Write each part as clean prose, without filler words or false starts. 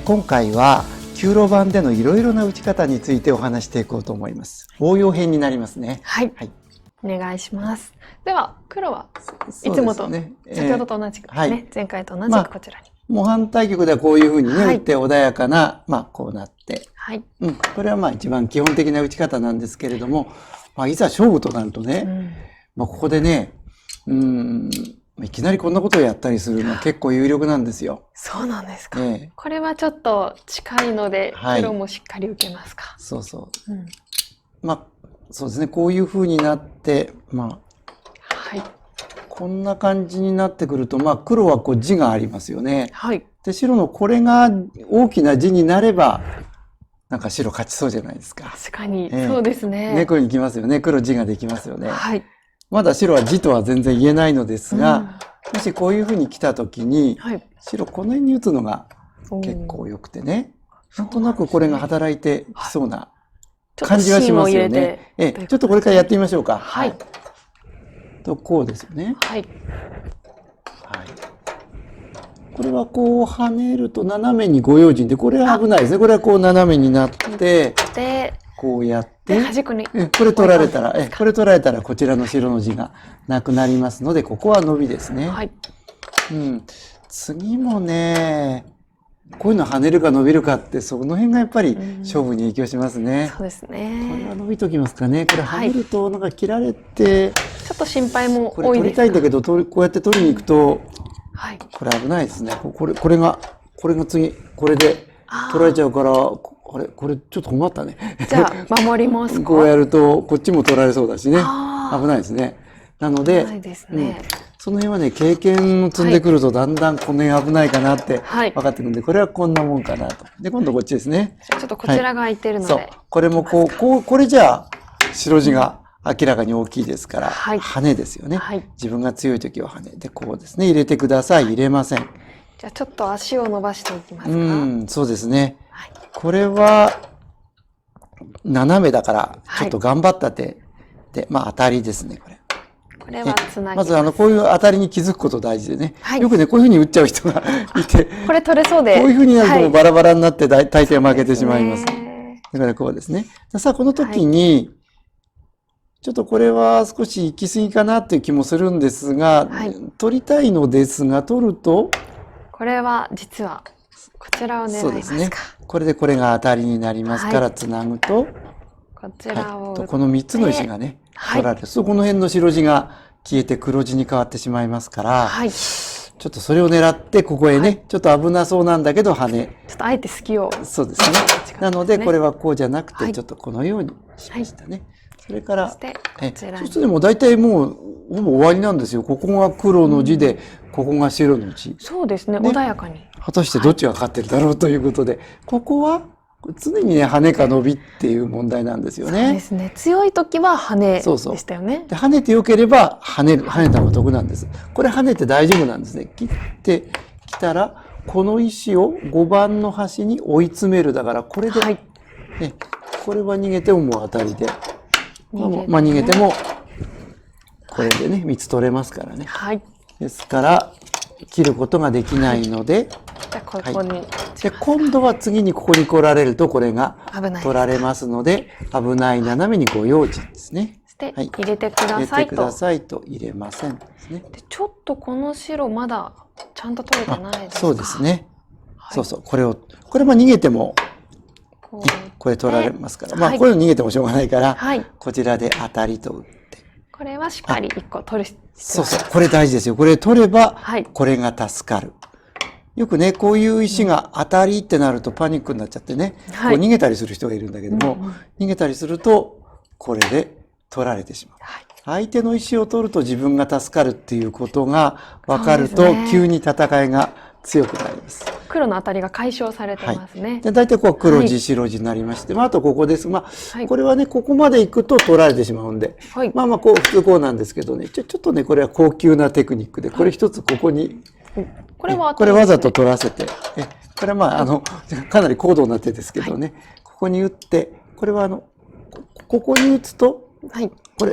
今回は9路盤でのいろいろな打ち方についてお話していこうと思います。応用編になりますね。はい。お願いします。では黒はいつもと、先ほどと同じくですね、前回と同じくこちらに。模範対局ではこういうふうにね、打って穏やかな、こうなって。これは一番基本的な打ち方なんですけれども、いざ勝負となるとね、ここでね、いきなりこんなことをやったりするのは結構有力なんですよ。そうなんですか。これはちょっと近いので、黒もしっかり受けますか。そうそう。そうですね。こういう風になって、こんな感じになってくると、黒はこう地がありますよね。で、白のこれが大きな地になれば、なんか白勝ちそうじゃないですか。確かに、そうですね。猫に行きますよね。黒地ができますよね。まだ白は地とは全然言えないのですが、もしこういう風に来た時に、白この辺に打つのが結構良くてね、なんとなくこれが働いてきそうな感じはしますよね。ちょっとこれからやってみましょうか。こうですよね。これはこう跳ねると斜めにご用心で、これは危ないですね。これはこう斜めになって、こうやって、これ取られたら、こちらの白の地がなくなりますので、ここはノビですね。次もね、こういうの跳ねるか伸びるかって、その辺がやっぱり勝負に影響しますね。そうですね。これは伸びときますかね。これ跳ねるとなんか切られて、ちょっと心配も多いですか。これ取りたいんだけど、こうやって取りに行くと、これ危ないですね。これが次、これで取られちゃうから、これちょっと困ったね。じゃあ、守りますか。こうやると、こっちも取られそうだしね。危ないですね。なので、その辺はね、経験を積んでくると、だんだんこの辺危ないかなって分かってくるんで、これはこんなもんかなと。で、今度こっちですね。ちょっとこちらが空いてるので。そう。これもこれじゃあ、白地が明らかに大きいですから、羽ですよね。自分が強い時は羽。で、こうですね。入れてください。入れません。じゃあ、ちょっと足を伸ばしていきますか。そうですね。これは、斜めだから、ちょっと頑張った手で、当たりですね、これ。これはつなぎます。まずこういう当たりに気づくこと大事でね。よくね、こういうふうに打っちゃう人がいて。これ取れそうで。こういうふうになるともうバラバラになって大抵負けてしまいます。だからこうですね。さあ、この時に、ちょっとこれは少し行き過ぎかなっていう気もするんですが、取りたいのですが、取ると。これは実は、こちらを狙いますか。そうですね。これでこれが当たりになりますから、つなぐと。こちらを打って。この3つの石がね、取られる。この辺の白地が消えて黒地に変わってしまいますから、ちょっとそれを狙って、ここへね、ちょっと危なそうなんだけど、羽。ちょっとあえて隙を。そうですね。なので、これはこうじゃなくて、ちょっとこのようにしましたね。それから、そうするともう大体もう、ほぼ終わりなんですよ。ここが黒の地で、ここが白の地。そうですね、穏やかに。果たしてどっちが勝ってるだろうということで、ここは常にね、羽か伸びっていう問題なんですよね。そうですね。強い時は羽でしたよね。で、跳ねて良ければ跳ねた方が得なんです。これ跳ねて大丈夫なんですね。切ってきたら、この石を5番の端に追い詰める。だからこれで、これは逃げてももう当たりで。逃げても、これでね、3つ取れますからね。ですから、切ることができないので、じゃあここに。で、今度は次にここに来られると、これが取られますので、危ない斜めにご用心ですね。そして、入れてくださいと。入れてくださいと入れませんですね。で、ちょっとこの白まだちゃんと取れてないですか。そうですね。これ逃げても、これ取られますから。これ逃げてもしょうがないから、こちらで当たりと打って。これはしっかり1個取る必要です。これ大事ですよ。これ取れば、これが助かる。よくね、こういう石が当たりってなるとパニックになっちゃってね、こう逃げたりする人がいるんだけども、逃げたりすると、これで取られてしまう。相手の石を取ると自分が助かるっていうことが分かると、急に戦いが強くなります。黒の当たりが解消されてますね。で、大体こう黒地、白地になりまして、あとここです。これはね、ここまで行くと取られてしまうんで、こう、普通こうなんですけどね、ちょっとね、これは高級なテクニックで、これ一つここに、これわざと取らせて、これはかなり高度な手ですけどね、ここに打って、これはここに打つと、これ、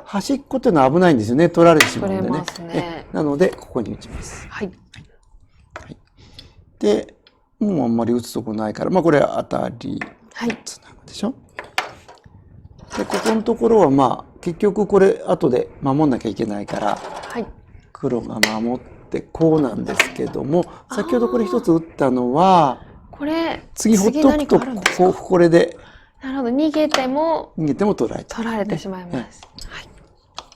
端っこっていうのは危ないんですよね。取られてしまうんでね。なので、ここに打ちます。で、もうあんまり打つとこないから、まあこれは当たりつなぐでしょ。で、ここのところはまあ結局これ後で守んなきゃいけないから、黒が守ってこうなんですけども、先ほどこれ一つ打ったのは、これ次ほっとくとこれで、なるほど、逃げても取られてしまいます。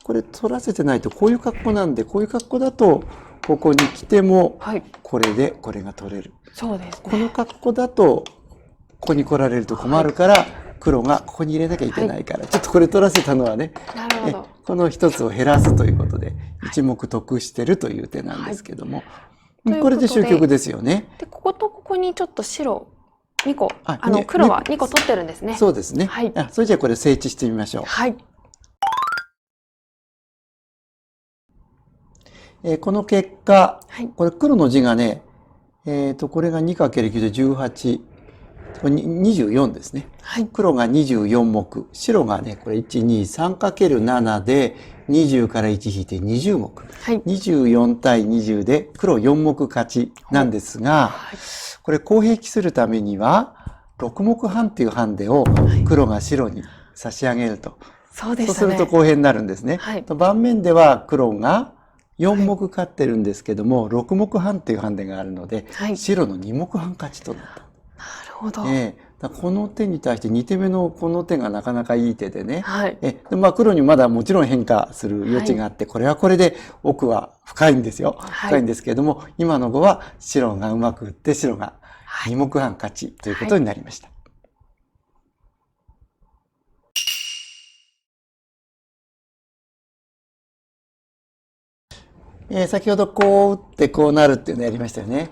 これ取らせてないとこういう格好なんで、こういう格好だとここに来てもこれでこれが取れる。そうですね。この格好だとここに来られると困るから、黒がここに入れなきゃいけないから、ちょっとこれ取らせたのはね、この一つを減らすということで一目得してるという手なんですけども、これで終局ですよね。で、こことここにちょっと白2個、黒は2個取ってるんですね。そうですね。それじゃあこれ整地してみましょう。この結果、これ黒の地がね、これが 2×9 で18、これ24ですね。黒が24目、白がね、これ1、2、3×7 で20から1引いて20目。24対20で黒4目勝ちなんですが、これ公平期するためには、6目半っていうハンデを黒が白に差し上げると。そうすると公平になるんですね。盤面では黒が4目勝ってるんですけども、6目半っていうハンデがあるので、白の2目半勝ちとなった。なるほど。この手に対して2手目のこの手がなかなかいい手でね。黒にまだもちろん変化する余地があって、これはこれで奥は深いんですよ。深いんですけれども、今の碁は白がうまく打って白が2目半勝ちということになりました。先ほどこう打ってこうなるっていうのをやりましたよね。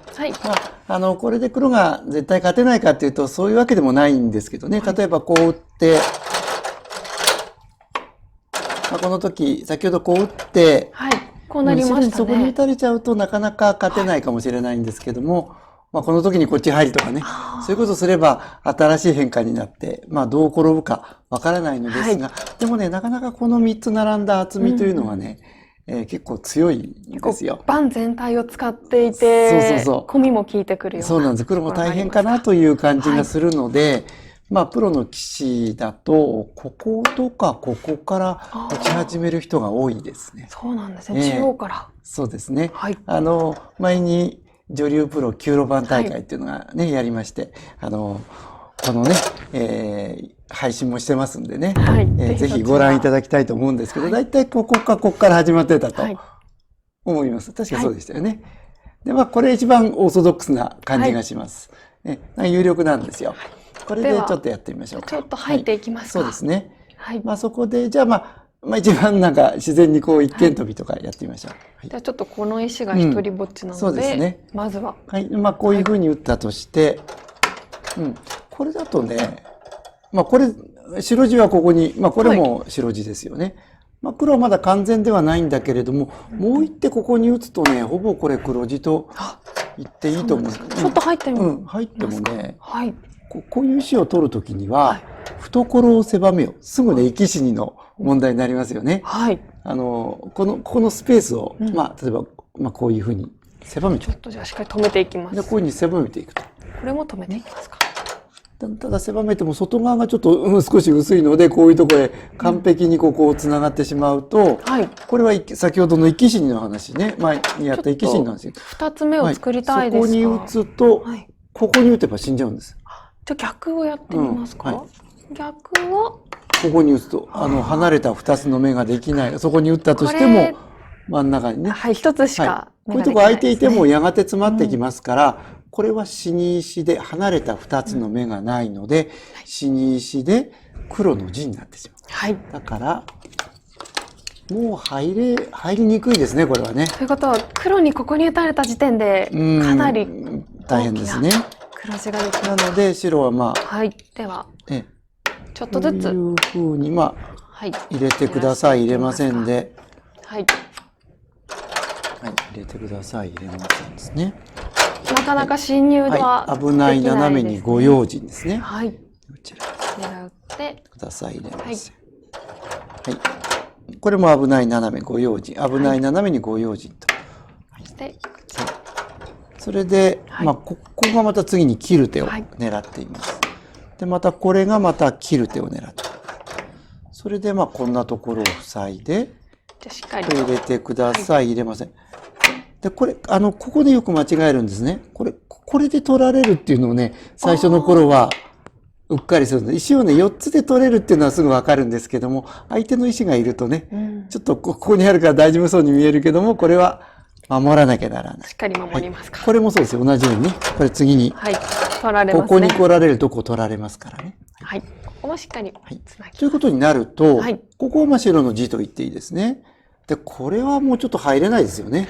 これで黒が絶対勝てないかっていうとそういうわけでもないんですけどね。例えばこう打って、この時先ほどこう打って、こうなりましたね。そこに打たれちゃうとなかなか勝てないかもしれないんですけども、この時にこっち入りとかね、そういうことをすれば新しい変化になって、どう転ぶかわからないのですが、でもね、なかなかこの3つ並んだ厚みというのはね、結構強いんですよ。盤全体を使っていて、込みも効いてくるような。そうなんです。黒も大変かなという感じがするので、プロの棋士だと、こことかここから打ち始める人が多いですね。そうなんですね。中央から。そうですね。前に女流プロ9路盤大会っていうのがね、やりまして、このね、配信もしてますんでね、ぜひご覧いただきたいと思うんですけど、だいたいここから始まってたと思います。確かそうでしたよね。で、これ一番オーソドックスな感じがします。有力なんですよ。これでちょっとやってみましょうか。ちょっと入っていきますか。そうですね。そこで、じゃあ一番なんか自然にこう一間飛びとかやってみましょう。じゃあちょっとこの石が一人ぼっちなので、そうですね。まずは。こういうふうに打ったとして、これだとね、これ、白地はここに、これも白地ですよね。黒はまだ完全ではないんだけれども、もう一手ここに打つとね、ほぼこれ黒地と言っていいと思うんですけど、ちょっと入ってみます。入ってもね、こういう石を取るときには、懐を狭めよう。すぐね、生き死にの問題になりますよね。このスペースを、例えば、こういうふうに狭めちゃう。ちょっとじゃあしっかり止めていきます。で、こういうふうに狭めていくと。これも止めていきますか。ただ狭めても外側がちょっと少し薄いので、こういうところへ完璧にここ繋がってしまうと、これは先ほどの生き死にの話ね、前にやった生き死になんですよ。二つ目を作りたいですか。そこに打つと、ここに打てば死んじゃうんです。じゃあ逆をやってみますか。逆はここに打つと、離れた2つの目ができない。そこに打ったとしても、真ん中にね。一つしかこういうとこ空いていてもやがて詰まってきますから、これは死に石で離れた2つの目がないので、死に石で黒の地になってしまう。だから、もう入りにくいですね、これはね。ということは、黒にここに打たれた時点で、かなり大変ですね。黒地ができる。なので、白はでは、ちょっとずつ。こういうふうに、入れてください、入れませんで。入れてください、入れませんですね。なかなか侵入は危ない斜めにご用心ですね。こちら。狙ってください、入れません。これも危ない斜めご用心。危ない斜めにご用心と。それで、まあ、ここがまた次に切る手を狙っています。で、またこれがまた切る手を狙っている。それで、まあ、こんなところを塞いで、じゃしっかり入れてください。入れません。で、これ、ここでよく間違えるんですね。これで取られるっていうのをね、最初の頃は、うっかりするんです。石をね、4つで取れるっていうのはすぐわかるんですけども、相手の石がいるとね、ちょっとここにあるから大丈夫そうに見えるけども、これは守らなきゃならない。しっかり守りますか。これもそうですよ。同じようにね。これ次に。はい。取られますね。ここに来られるとこう取られますからね。はい。ここもしっかりつなぎます。ということになると、ここはまあ白の地と言っていいですね。で、これはもうちょっと入れないですよね。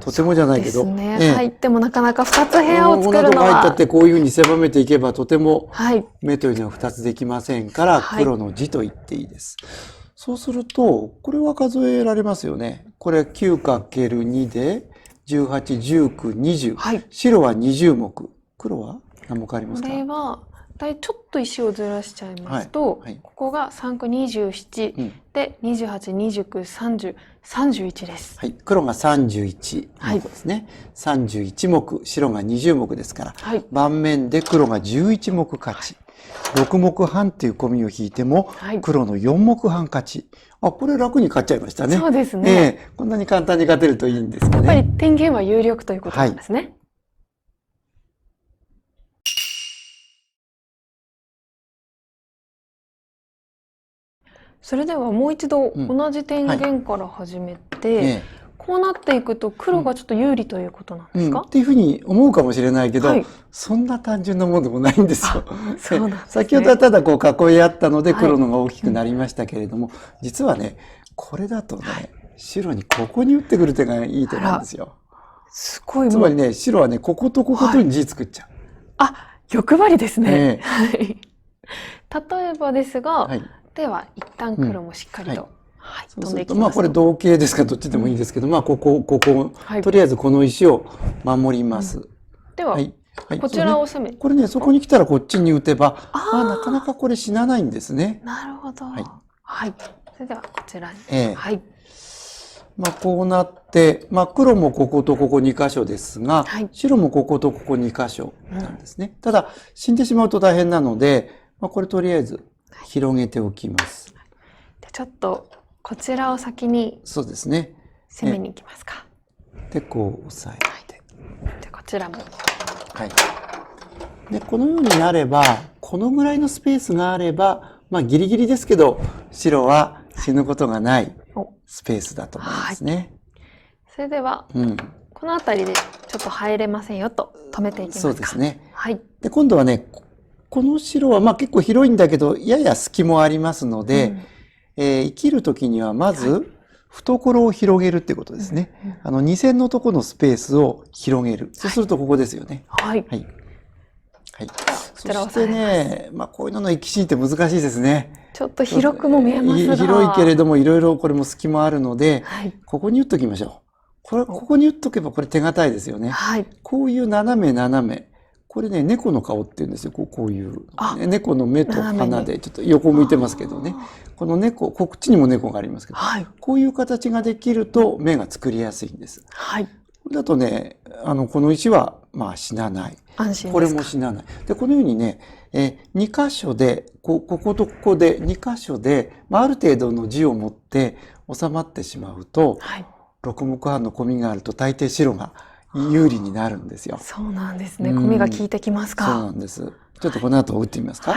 とてもじゃないけど。ですね。入ってもなかなか2つ部屋を作るのは。こんなとこ入ったってこういうふうに狭めていけばとても目というのは2つできませんから、黒の地と言っていいです。そうすると、これは数えられますよね。これ 9×2 で18、19、20。白は20目。黒は何目ありますか？これは、ちょっと石をずらしちゃいますと、ここが3区27、で、28、29、30、31です。はい。黒が31目ですね。31目、白が20目ですから、盤面で黒が11目勝ち。6目半っていう込みを引いても、黒の4目半勝ち。あ、これ楽に勝っちゃいましたね。そうですね。こんなに簡単に勝てるといいんですかね。やっぱり天元は有力ということなんですね。それではもう一度同じ天元から始めて、こうなっていくと黒がちょっと有利ということなんですか？っていうふうに思うかもしれないけど、そんな単純なものでもないんですよ。先ほどはただこう囲い合ったので黒のが大きくなりましたけれども、実はね、これだとね、白にここに打ってくる手がいい手なんですよ。すごい。つまりね、白はね、こことこことに地作っちゃう。あ、欲張りですね。例えばですが、では一旦黒もしっかりと飛んでいきます。まあこれ同形ですからどっちでもいいんですけど、まあここ、とりあえずこの石を守ります。では、こちらを攻め。これね、そこに来たらこっちに打てば、なかなかこれ死なないんですね。なるほど。はい。それではこちらに。まあこうなって、まあ黒もこことここ2箇所ですが、白もこことここ2箇所なんですね。ただ死んでしまうと大変なので、まあこれとりあえず広げておきます。でちょっとこちらを先にそうですね。攻めに行きますか。でこう押さえて。でこちらも。でこのようになればこのぐらいのスペースがあれば、まあギリギリですけど白は死ぬことがないスペースだと思いますね。それでは、この辺りでちょっと入れませんよと止めていきますか。そうですね。で今度はね。この白はまあ結構広いんだけど、やや隙もありますので、生きるときにはまず、懐を広げるってことですね。2線のところのスペースを広げる。そうするとここですよね。そしてね、まあこういうのの生き死にって難しいですね。ちょっと広くも見えますが。広いけれども、いろいろこれも隙もあるので、ここに打っときましょう。ここに打っとけばこれ手堅いですよね。こういう斜め。これね、猫の顔って言うんですよ。こういう。猫の目と鼻で、ちょっと横向いてますけどね。この猫、こっちにも猫がありますけど、こういう形ができると目が作りやすいんです。これだとね、この石は、まあ死なない。安心ですか。これも死なない。で、このようにね、2箇所で、こことここで2箇所で、まあある程度の地を持って収まってしまうと、6目半の込みがあると大抵白が有利になるんですよ。そうなんですね。込みが効いてきますか。そうなんです。ちょっとこの後打ってみますか。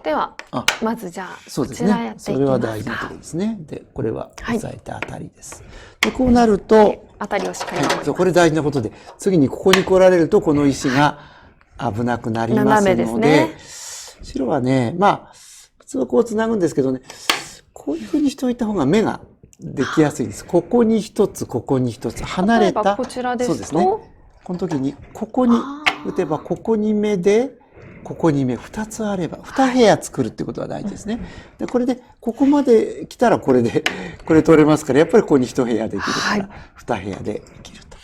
では、まずじゃあ、そうですね。それは大事なところですね。で、これは押さえて当たりです。で、こうなると、当たりをしっかり守ります。これ大事なことで、次にここに来られると、この石が危なくなりますので、白はね、まあ、普通はこう繋ぐんですけどね、こういうふうにしておいた方が目ができやすいんです。ここに一つ、ここに一つ、離れた。こちらですと、そうですね。この時に、ここに打てば、ここに目で、ここに目2つあれば、2部屋作るってことが大事ですね。で、これで、ここまで来たらこれで、これ取れますから、やっぱりここに1部屋できるから、2部屋できると。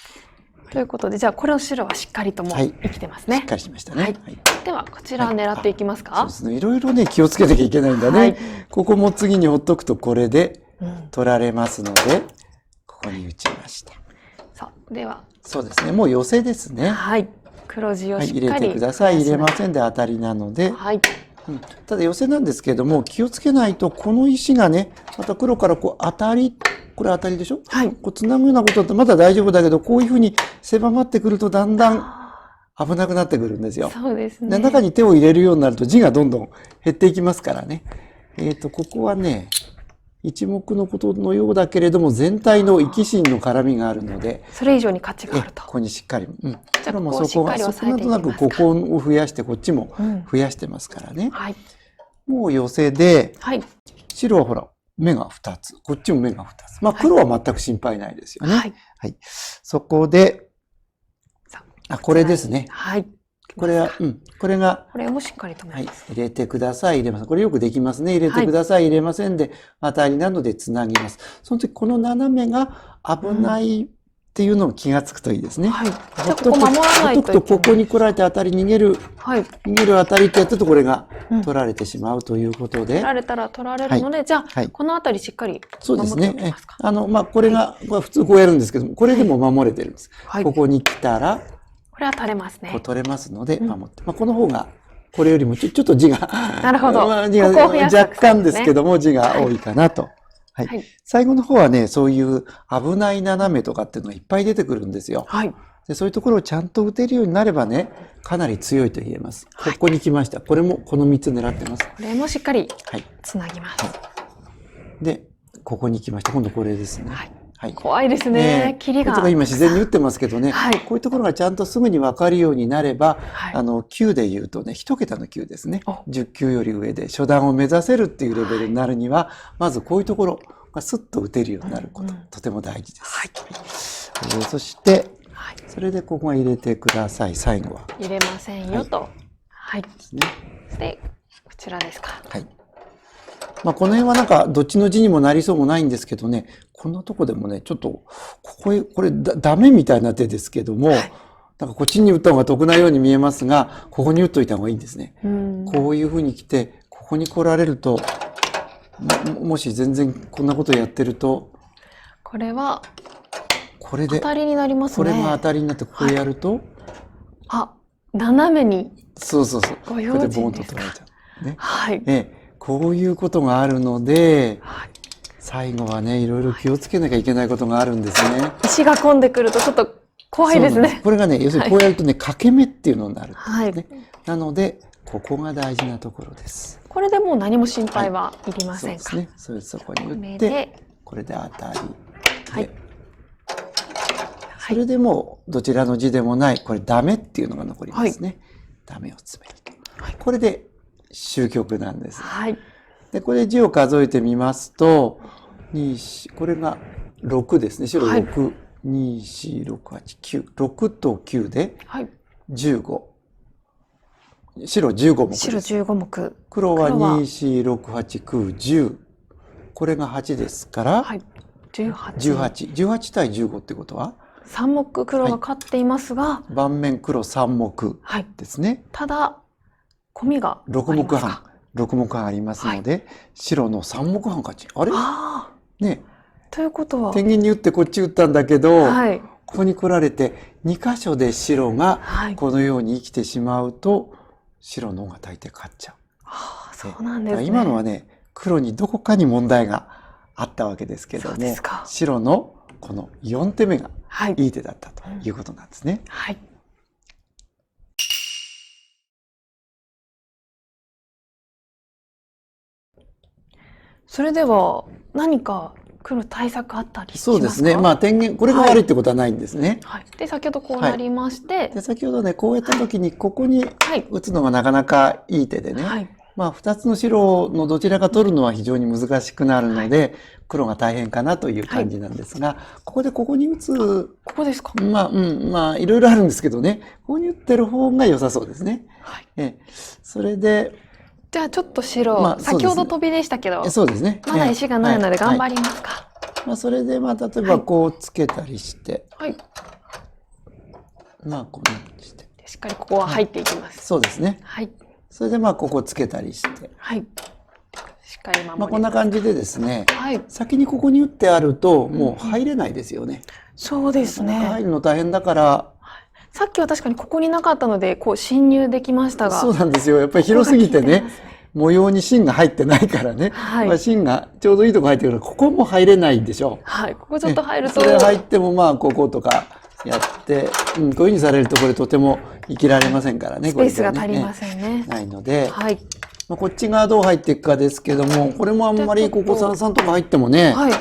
ということで、じゃあこれを白はしっかりとも生きてますね。しっかりしましたね。では、こちらを狙っていきますか。そうですね。いろいろね、気をつけなきゃいけないんだね。ここも次にほっとくとこれで取られますので、ここに打ちました。さあ、では、そうですね。もう寄せですね。はい。黒地をしっかり、入れてください。入れませんで当たりなので。はい。ただ寄せなんですけれども、気をつけないと、この石がね、また黒からこう当たり、これ当たりでしょ？はい。こう繋ぐようなことだとまだ大丈夫だけど、こういうふうに狭まってくるとだんだん危なくなってくるんですよ。そうですね。で、中に手を入れるようになると地がどんどん減っていきますからね。ここはね、一目のことのようだけれども、全体の生き心の絡みがあるので、それ以上に価値があると。ここにしっかり。じゃあ、もうそこが、そこなんとなくここを増やして、こっちも増やしてますからね。はい。もう寄せで、はい。白はほら、目が2つ。こっちも目が2つ。まあ、黒は全く心配ないですよね。はい。はい。そこで、これですね。はい。これは、これが、これもしっかりとめます。入れてください、入れます。これよくできますね。入れてください、入れませんで、当たりなのでつなぎます。その時、この斜めが危ないっていうのを気がつくといいですね。はい。じゃあ、ここ守らないといけない。ほっとくと、ここに来られて当たり逃げる。はい。逃げる当たりってやってると、これが取られてしまうということで。取られたら取られるので、じゃあ、このあたりしっかり守っておきますか。そうですね。まあ、これ普通こうやるんですけども、これでも守れてるんです。ここに来たら、これは取れますね。こう取れますので、守って。まあ、この方が、これよりもちょっと字が、なるほど。若干ですけども、字が多いかなと。はい。最後の方はね、そういう危ない斜めとかっていうのがいっぱい出てくるんですよ。はい。で、そういうところをちゃんと打てるようになればね、かなり強いと言えます。ここに来ました。これも、この3つ狙ってます。これもしっかり、つなぎます。で、ここに来ました。今度これですね。はい。怖いですね。霧が。今自然に打ってますけどね、こういうところがちゃんとすぐに分かるようになれば、級で言うとね、1桁の級ですね。10級より上で初段を目指せるっていうレベルになるには、まずこういうところがスッと打てるようになること、とても大事です。そして、それでここは入れてください、最後は。入れませんよと。はい。で、こちらですか。はい。まあ、この辺はなんか、どっちの字にもなりそうもないんですけどね、こんなとこでもね、ちょっと、これダメみたいな手ですけども、なんかこっちに打った方が得なように見えますが、ここに打っといた方がいいんですね。こういう風に来て、ここに来られると、もし全然こんなことやってると、これは、これで、当たりになりますね。これが当たりになって、ここやると、斜めに。そう。これでボーンと取られちゃう。ね。はい。こういうことがあるので、最後はね、いろいろ気をつけなきゃいけないことがあるんですね。石が混んでくるとちょっと怖いですね。これがね、要するにこうやるとね、欠け目っていうのになるんですね。なので、ここが大事なところです。これでもう何も心配はいりませんか？そうですね。そこに打って、これで当たり。はい。それでもう、どちらの字でもない、これダメっていうのが残りますね。ダメを詰めると。これで終局なんです。はい。で、これ字を数えてみますと、これが6ですね。白6、2、4、6、8、9。6と9で15。白15目です。白15目。黒は2、4、6、8、9、10。これが8ですから、18。18対15ってことは3目黒が勝っていますが、盤面黒3目ですね。ただ、コミが6目半。6目半ありますので、白の3目半勝ち。あれね。ということは。天元に打ってこっち打ったんだけど、ここに来られて2箇所で白がこのように生きてしまうと、白の方が大抵勝っちゃう。そうなんですね。今のはね、黒にどこかに問題があったわけですけども、白のこの4手目がいい手だったということなんですね。はい。それでは何か黒対策あったりしますか？そうですね。まあ天元、これが悪いってことはないんですね。はい。で、先ほどこうなりまして。で、先ほどね、こうやった時にここに打つのがなかなかいい手でね。はい。まあ2つの白のどちらか取るのは非常に難しくなるので、黒が大変かなという感じなんですが、ここに打つ。ここですか？まあいろいろあるんですけどね。ここに打ってる方が良さそうですね。はい。それで、じゃあちょっと白、先ほど飛びでしたけど、そうですね。まだ石がないので頑張りますか。まあそれで例えばこうつけたりして、はい。まあこんな感じで。しっかりここは入っていきます。そうですね。はい。それでここつけたりして、はい。しっかり守ります。こんな感じでですね、はい、先にここに打ってあるともう入れないですよね。そうですね。入るの大変だから。さっきは確かにここになかったので、こう侵入できましたが。そうなんですよ。やっぱり広すぎてね、模様に芯が入ってないからね。はい、芯がちょうどいいとこ入ってるから、ここも入れないでしょ。はい、ここちょっと入ると。それ入ってもこことかやって、こういうふうにされるとこれとても生きられませんからね。スペースが足りませんね。ないので、はい、こっち側どう入っていくかですけども、これもあんまりここ3とか入ってもね、はい、こ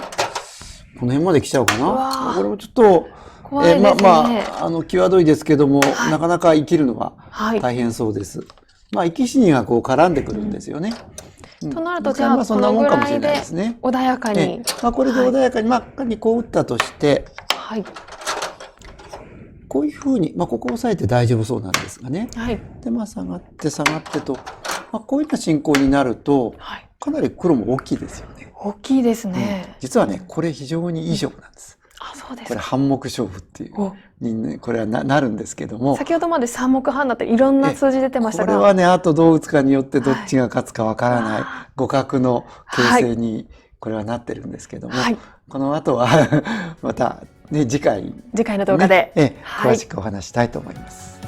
の辺まで来ちゃうかな。これもちょっと、怖いですね。際どいですけども、なかなか生きるのが大変そうです。生き死にがこう絡んでくるんですよね。となると、じゃあ、そんなもんかもしれないですね。穏やかに。これで穏やかに、仮にこう打ったとして、はい、こういうふうに、ここを押さえて大丈夫そうなんですがね。はい、で、下がって下がってと、こういった進行になると、かなり黒も大きいですよね。大きいですね。実はね、これ非常にいい勝負なんです。あ、そうですか。これ半目勝負っていうにね、これはなるんですけども。先ほどまで3目半だっていろんな数字出てましたが。これはね、あとどう打つかによってどっちが勝つかわからない互角の形勢にこれはなってるんですけども、この後はまたね、次回の動画で、詳しくお話したいと思います。